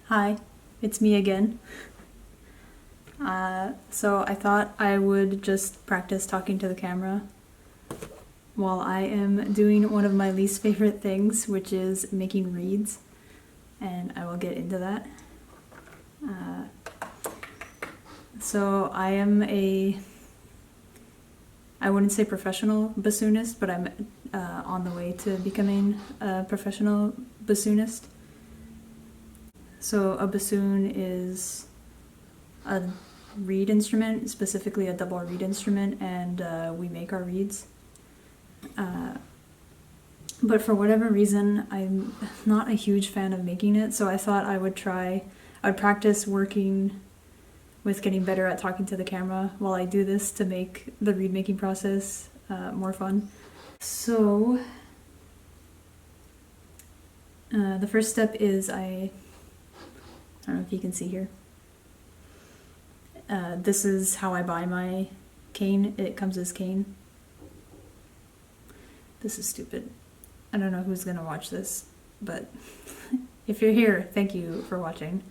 Hi, it's me again. So I thought I would just practice talking to the camera while I am doing one of my least favorite things, which is making reeds, and I will get into that. So I am I wouldn't say professional bassoonist, but I'm on the way to becoming a professional bassoonist. So a bassoon is a reed instrument, specifically a double reed instrument, and we make our reeds. But for whatever reason, I'm not a huge fan of making it, so I thought I'd practice working with getting better at talking to the camera while I do this to make the reed making process more fun. So the first step is I don't know if you can see here. This is how I buy my cane. It comes as cane. This is stupid. I don't know who's gonna watch this, but if you're here, thank you for watching.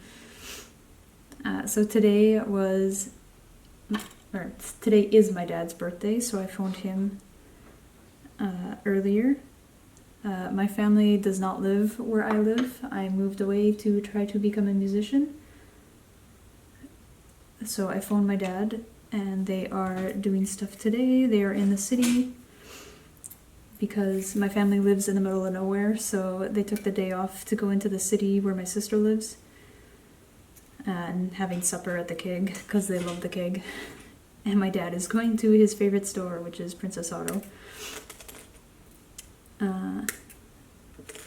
So today is my dad's birthday, so I phoned him earlier. My family does not live where I live. I moved away to try to become a musician. So I phoned my dad, and they are doing stuff today. They are in the city because my family lives in the middle of nowhere, so they took the day off to go into the city where my sister lives and having supper at the keg because they love the keg. And my dad is going to his favorite store, which is Princess Auto.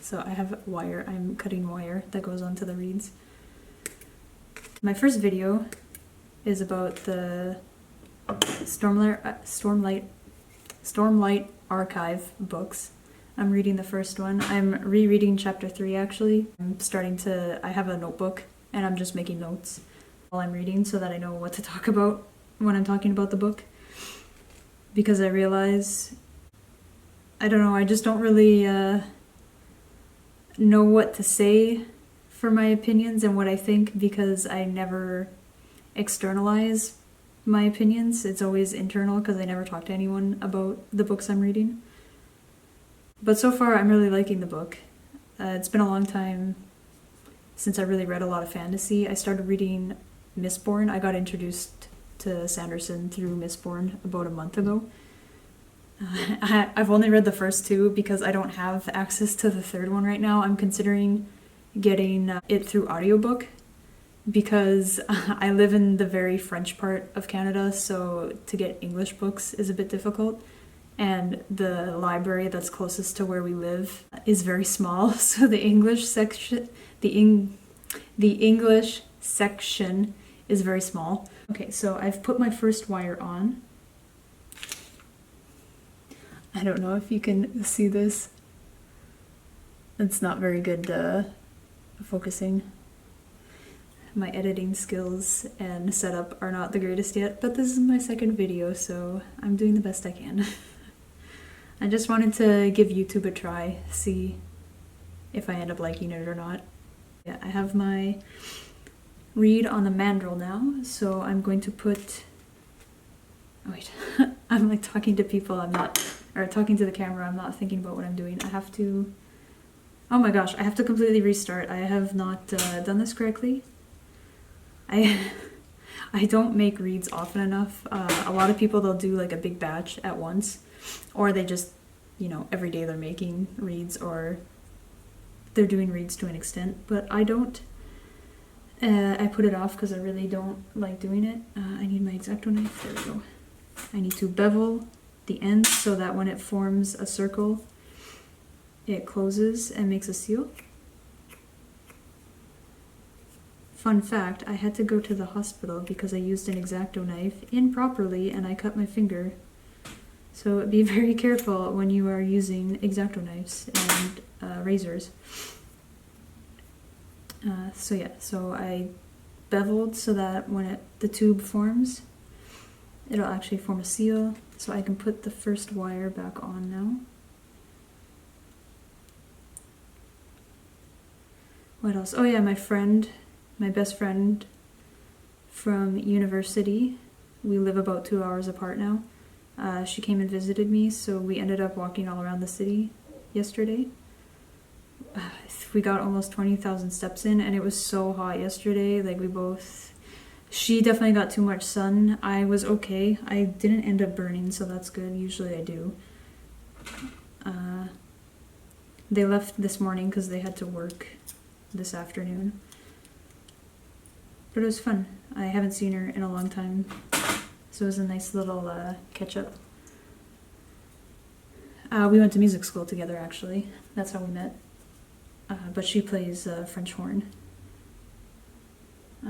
So I have wire. I'm cutting wire that goes onto the reeds. My first video is about the Stormlight Archive books. I'm reading the first one. I'm rereading chapter 3 actually. I have a notebook and I'm just making notes while I'm reading so that I know what to talk about when I'm talking about the book. Because I realize, I don't know, I just don't really know what to say for my opinions and what I think because I never externalize my opinions. It's always internal because I never talk to anyone about the books I'm reading. But so far I'm really liking the book. It's been a long time since I really read a lot of fantasy. I started reading Mistborn. I got introduced to Sanderson through Mistborn about a month ago. I've only read the first two because I don't have access to the third one right now. I'm considering getting it through audiobook because I live in the very French part of Canada, so to get English books is a bit difficult. And the library that's closest to where we live is very small, so the English section is very small. Okay, so I've put my first wire on. I don't know if you can see this. It's not very good focusing. My editing skills and setup are not the greatest yet, but this is my second video, so I'm doing the best I can. I just wanted to give YouTube a try, see if I end up liking it or not. Yeah, I have my reed on the mandrel now, so I'm going to put... Oh wait, I'm like talking to people, talking to the camera, I'm not thinking about what I'm doing. I have to... Oh my gosh, I have to completely restart. I have not done this correctly. I don't make reeds often enough. A lot of people, they'll do like a big batch at once, or they just, every day they're making reeds, or they're doing reeds to an extent, but I don't. I put it off because I really don't like doing it. I need my X-Acto knife, there we go. I need to bevel the ends so that when it forms a circle, it closes and makes a seal. Fun fact, I had to go to the hospital because I used an X-Acto knife improperly and I cut my finger. So be very careful when you are using X-Acto knives and razors. So I beveled so that when the tube forms, it'll actually form a seal. So I can put the first wire back on now. What else? Oh yeah, my friend my best friend from university. We live about 2 hours apart now. She came and visited me, so we ended up walking all around the city yesterday. We got almost 20,000 steps in, and it was so hot yesterday. Like, she definitely got too much sun. I was okay. I didn't end up burning, so that's good. Usually I do. They left this morning because they had to work this afternoon. But it was fun. I haven't seen her in a long time, so it was a nice little catch-up. We went to music school together, actually. That's how we met. But she plays French horn.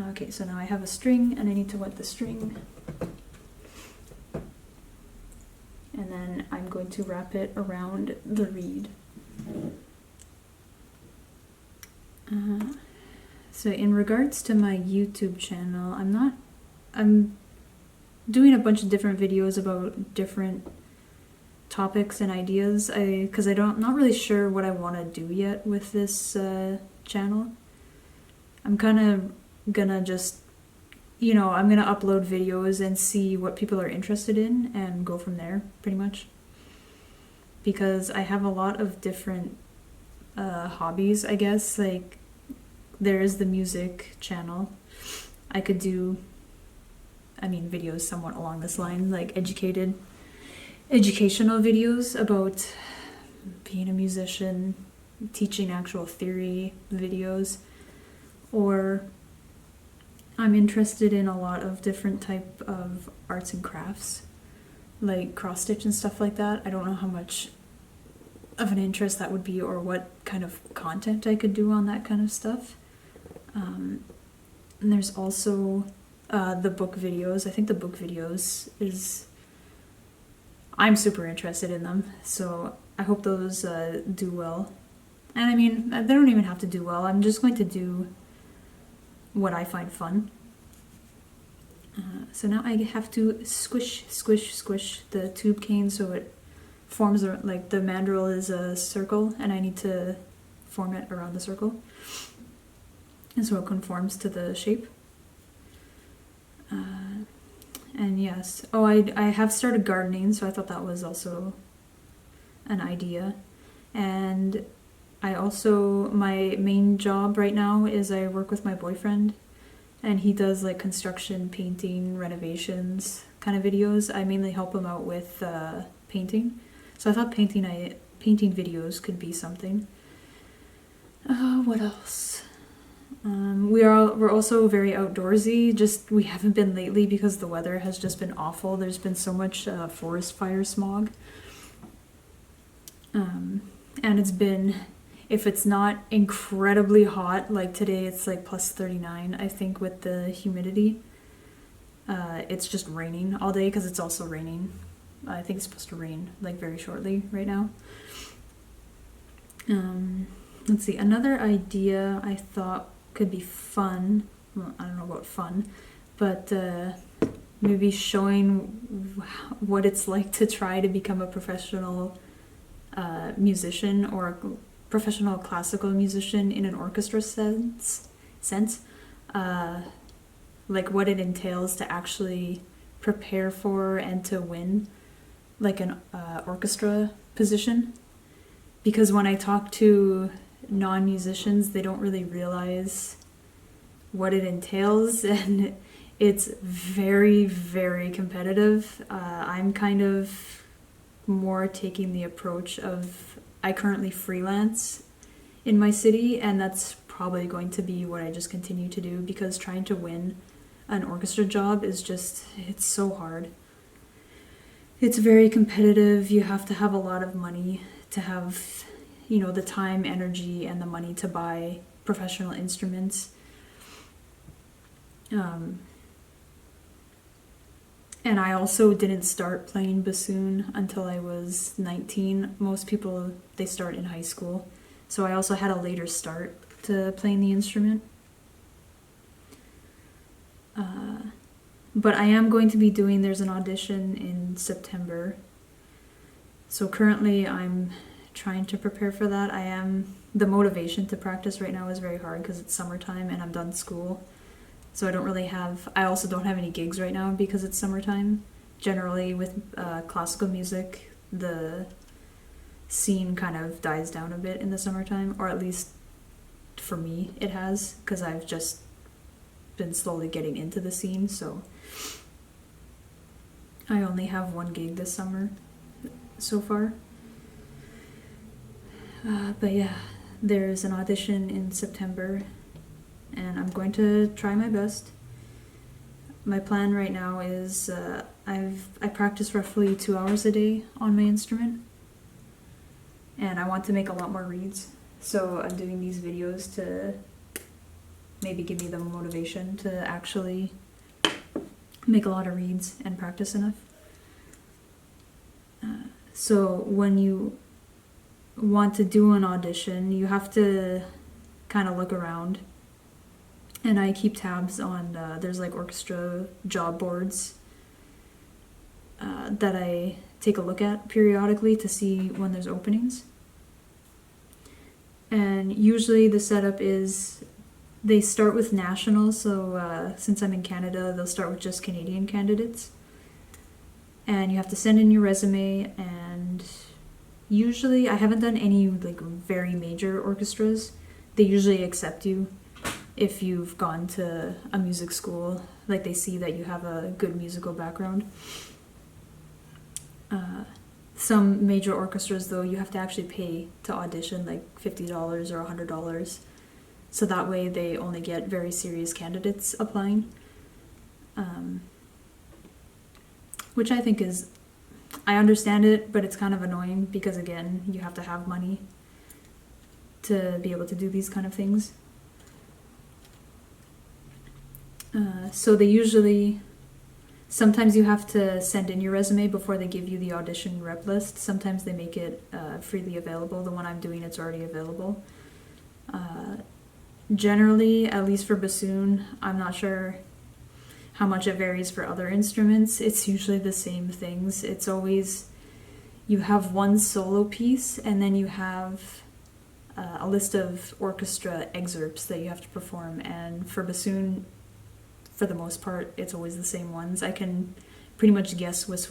Okay, so now I have a string, and I need to wet the string. And then I'm going to wrap it around the reed. So in regards to my YouTube channel, I'm doing a bunch of different videos about different topics and ideas, because not really sure what I want to do yet with this channel. I'm kind of gonna just, I'm gonna upload videos and see what people are interested in and go from there, pretty much. Because I have a lot of different hobbies, I guess. Like, there is the music channel. I could do, videos somewhat along this line, like educational videos about being a musician, teaching actual theory videos, or I'm interested in a lot of different type of arts and crafts, like cross stitch and stuff like that. I don't know how much of an interest that would be, or what kind of content I could do on that kind of stuff. And there's also the book videos. I think the book videos I'm super interested in them, so I hope those do well. And they don't even have to do well. I'm just going to do what I find fun. So now I have to squish the tube cane so it forms, like the mandrel is a circle, and I need to form it around the circle. And so it conforms to the shape. And yes, I have started gardening, so I thought that was also an idea. And my main job right now is I work with my boyfriend, and he does like construction, painting, renovations kind of videos. I mainly help him out with painting. So I thought painting videos could be something. What else? We're also very outdoorsy. We haven't been lately because the weather has just been awful. There's been so much forest fire smog. And it's been, if it's not incredibly hot, like today it's like plus 39, I think, with the humidity. It's just raining all day because it's also raining. I think it's supposed to rain like very shortly right now. Let's see, another idea I thought could be fun. Well, I don't know about fun, but maybe showing what it's like to try to become a professional musician, or a professional classical musician in an orchestra sense. Like what it entails to actually prepare for and to win like an orchestra position. Because when I talk to non-musicians, they don't really realize what it entails, and it's very, very competitive. I'm kind of more taking the approach of, I currently freelance in my city, and that's probably going to be what I just continue to do, because trying to win an orchestra job is it's so hard. It's very competitive. You have to have a lot of money to have, the time, energy, and the money to buy professional instruments. And I also didn't start playing bassoon until I was 19. Most people, they start in high school. So I also had a later start to playing the instrument. But I am going to be there's an audition in September. So currently I'm trying to prepare for that. The motivation to practice right now is very hard because it's summertime and I'm done school. So I also don't have any gigs right now because it's summertime. Generally with classical music, the scene kind of dies down a bit in the summertime, or at least for me it has, because I've just been slowly getting into the scene, so I only have one gig this summer so far. But yeah, there's an audition in September, and I'm going to try my best. My plan right now is I practice roughly 2 hours a day on my instrument, and I want to make a lot more reads. So I'm doing these videos to maybe give me the motivation to actually make a lot of reads and practice enough. So when you want to do an audition, you have to kind of look around. And I keep tabs on, there's like orchestra job boards that I take a look at periodically to see when there's openings. And usually the setup is they start with national, so since I'm in Canada, they'll start with just Canadian candidates. And you have to send in your resume, and usually, I haven't done any like very major orchestras. They usually accept you if you've gone to a music school, like they see that you have a good musical background. Some major orchestras, though, you have to actually pay to audition, like $50 or $100. So that way they only get very serious candidates applying. Which I think is, I understand it, but it's kind of annoying because, again, you have to have money to be able to do these kind of things. So they usually, sometimes you have to send in your resume before they give you the audition rep list. Sometimes they make it freely available. The one I'm doing, it's already available. Generally, at least for bassoon, I'm not sure how much it varies for other instruments. It's usually the same things. It's always, you have one solo piece and then you have a list of orchestra excerpts that you have to perform. And for bassoon, for the most part, it's always the same ones. I can pretty much guess which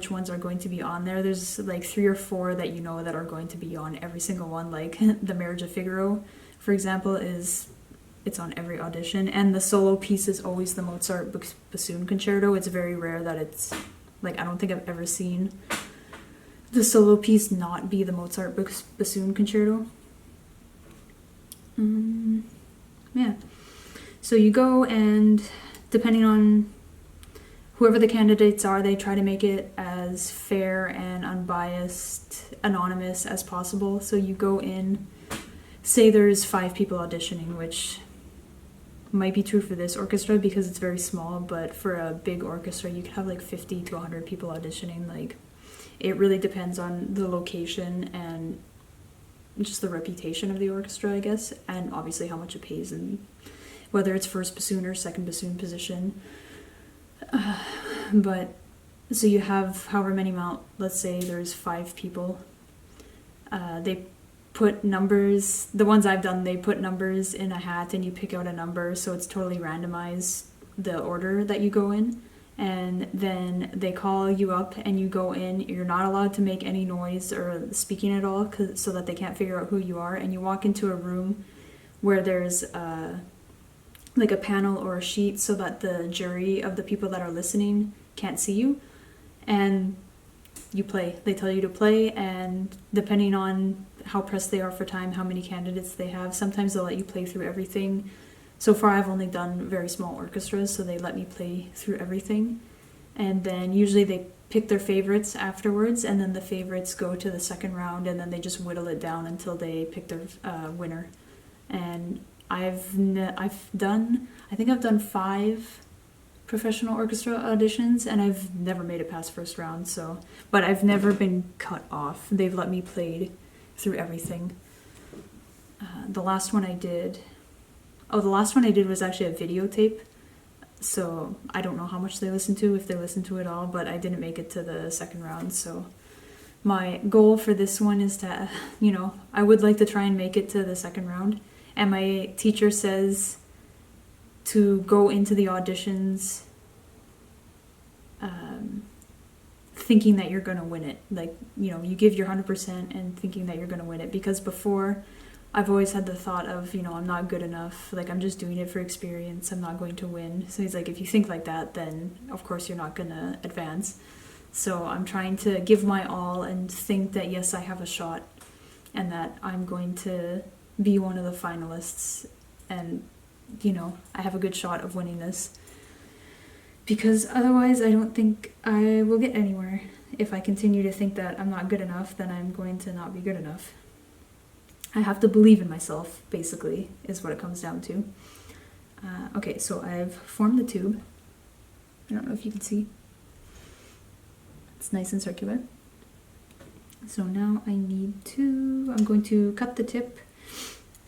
ones are going to be on there. There's like 3 or 4 that you know that are going to be on every single one. Like the Marriage of Figaro, for example, it's on every audition. And the solo piece is always the Mozart bassoon concerto. It's very rare that it's, like, I don't think I've ever seen the solo piece not be the Mozart bassoon concerto. Yeah. So you go, and depending on whoever the candidates are, they try to make it as fair and unbiased, anonymous as possible. So you go in, say there's 5 people auditioning, which might be true for this orchestra because it's very small, but for a big orchestra, you could have like 50 to 100 people auditioning. Like, it really depends on the location and just the reputation of the orchestra, I guess, and obviously how much it pays and whether it's first bassoon or second bassoon position. But so you have however many amount, let's say there's 5 people. They put numbers, the ones I've done, they put numbers in a hat and you pick out a number, so it's totally randomized, the order that you go in. And then they call you up and you go in. You're not allowed to make any noise or speaking at all so that they can't figure out who you are. And you walk into a room where there's like a panel or a sheet so that the jury of the people that are listening can't see you. And you play. They tell you to play, and depending on how pressed they are for time, how many candidates they have, sometimes they'll let you play through everything. So far I've only done very small orchestras, so they let me play through everything. And then usually they pick their favorites afterwards, and then the favorites go to the second round, and then they just whittle it down until they pick their winner. And I've done 5 professional orchestra auditions, and I've never made it past first round. So, but I've never been cut off. They've let me play through everything. The last one I did was actually a videotape. So I don't know how much they listened to, if they listened to it all, but I didn't make it to the second round. So my goal for this one is to, I would like to try and make it to the second round. And my teacher says to go into the auditions thinking that you're going to win it. Like, you give your 100% and thinking that you're going to win it. Because before, I've always had the thought of, I'm not good enough. Like, I'm just doing it for experience. I'm not going to win. So he's like, if you think like that, then of course you're not going to advance. So I'm trying to give my all and think that, yes, I have a shot and that I'm going to be one of the finalists and, I have a good shot of winning this. Because otherwise I don't think I will get anywhere. If I continue to think that I'm not good enough, then I'm going to not be good enough. I have to believe in myself, basically, is what it comes down to. Okay, so I've formed the tube. I don't know if you can see. It's nice and circular. So now I'm going to cut the tip.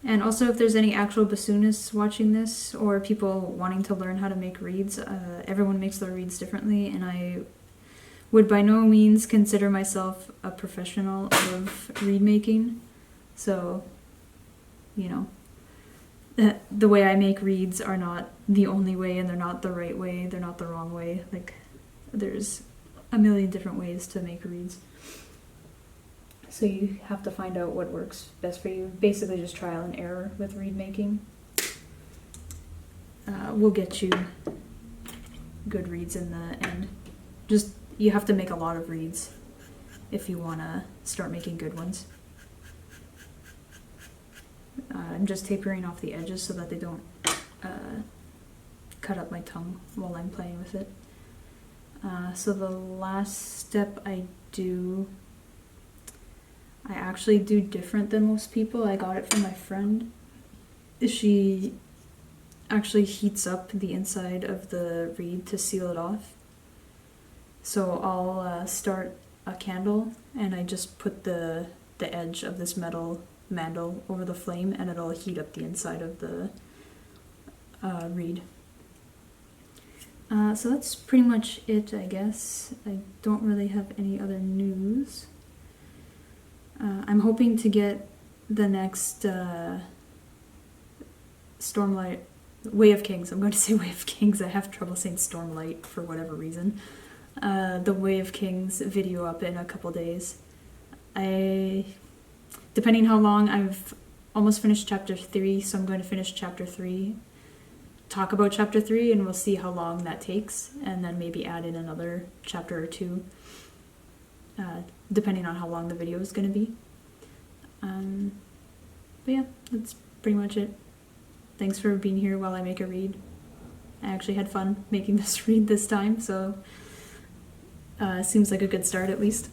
And also, if there's any actual bassoonists watching this or people wanting to learn how to make reeds, everyone makes their reeds differently, and I would by no means consider myself a professional of reed making. So, the way I make reeds are not the only way, and they're not the right way, they're not the wrong way. Like, there's a million different ways to make reeds. So you have to find out what works best for you. Basically just trial and error with reed making. Will get you good reeds in the end. Just, you have to make a lot of reeds if you want to start making good ones. I'm just tapering off the edges so that they don't cut up my tongue while I'm playing with it. So the last step I actually do different than most people. I got it from my friend. She actually heats up the inside of the reed to seal it off. So I'll start a candle and I just put the edge of this metal mandel over the flame and it'll heat up the inside of the reed. So that's pretty much it, I guess. I don't really have any other news. I'm hoping to get the next Stormlight, Way of Kings. I'm going to say Way of Kings. I have trouble saying Stormlight for whatever reason. The Way of Kings video up in a couple days. Depending how long, I've almost finished chapter 3, so I'm going to finish chapter 3, talk about chapter 3, and we'll see how long that takes, and then maybe add in another chapter or 2. Depending on how long the video is going to be. But yeah, that's pretty much it. Thanks for being here while I make a reed. I actually had fun making this reed this time, so seems like a good start at least.